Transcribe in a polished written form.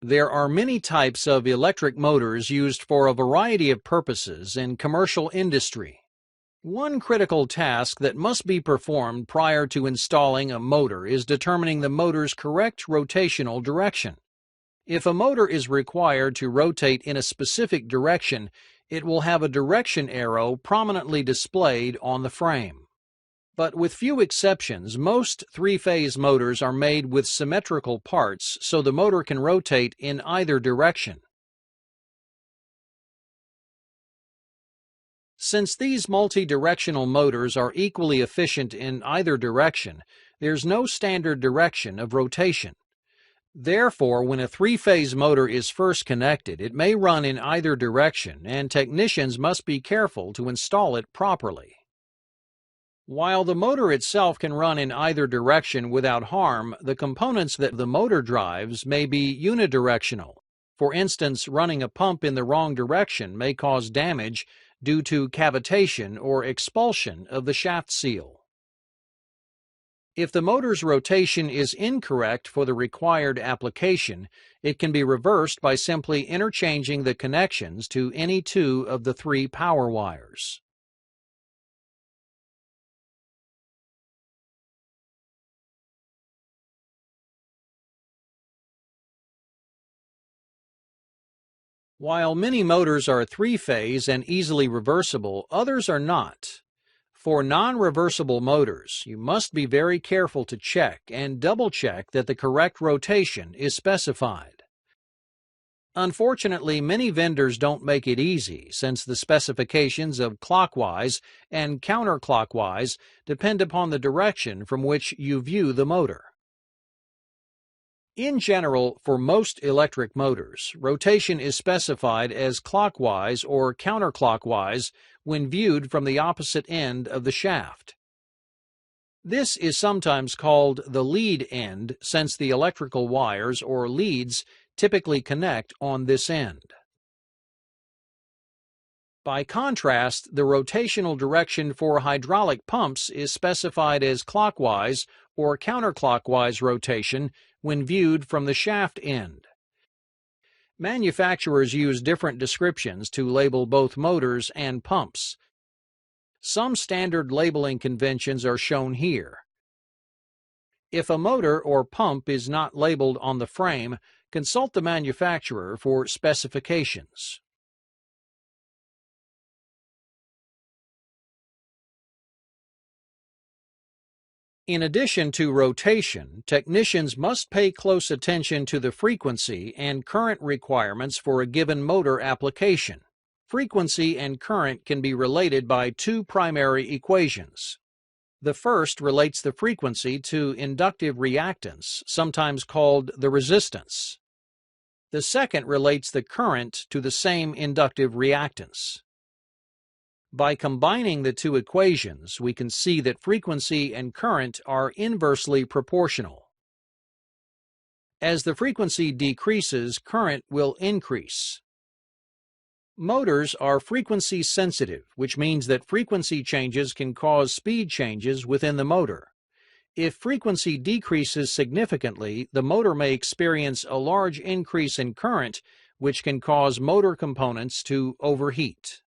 There are many types of electric motors used for a variety of purposes in commercial industry. One critical task that must be performed prior to installing a motor is determining the motor's correct rotational direction. If a motor is required to rotate in a specific direction, it will have a direction arrow prominently displayed on the frame. But with few exceptions, most three-phase motors are made with symmetrical parts so the motor can rotate in either direction. Since these multi-directional motors are equally efficient in either direction, there's no standard direction of rotation. Therefore, when a three-phase motor is first connected, it may run in either direction, and technicians must be careful to install it properly. While the motor itself can run in either direction without harm, the components that the motor drives may be unidirectional. For instance, running a pump in the wrong direction may cause damage due to cavitation or expulsion of the shaft seal. If the motor's rotation is incorrect for the required application, it can be reversed by simply interchanging the connections to any two of the three power wires. While many motors are three-phase and easily reversible, others are not. For non-reversible motors, you must be very careful to check and double-check that the correct rotation is specified. Unfortunately, many vendors don't make it easy, since the specifications of clockwise and counterclockwise depend upon the direction from which you view the motor. In general, for most electric motors, rotation is specified as clockwise or counterclockwise when viewed from the opposite end of the shaft. This is sometimes called the lead end, since the electrical wires or leads typically connect on this end. By contrast, the rotational direction for hydraulic pumps is specified as clockwise or counterclockwise rotation when viewed from the shaft end. Manufacturers use different descriptions to label both motors and pumps. Some standard labeling conventions are shown here. If a motor or pump is not labeled on the frame, consult the manufacturer for specifications. In addition to rotation, technicians must pay close attention to the frequency and current requirements for a given motor application. Frequency and current can be related by two primary equations. The first relates the frequency to inductive reactance, sometimes called the resistance. The second relates the current to the same inductive reactance. By combining the two equations, we can see that frequency and current are inversely proportional. As the frequency decreases, current will increase. Motors are frequency sensitive, which means that frequency changes can cause speed changes within the motor. If frequency decreases significantly, the motor may experience a large increase in current, which can cause motor components to overheat.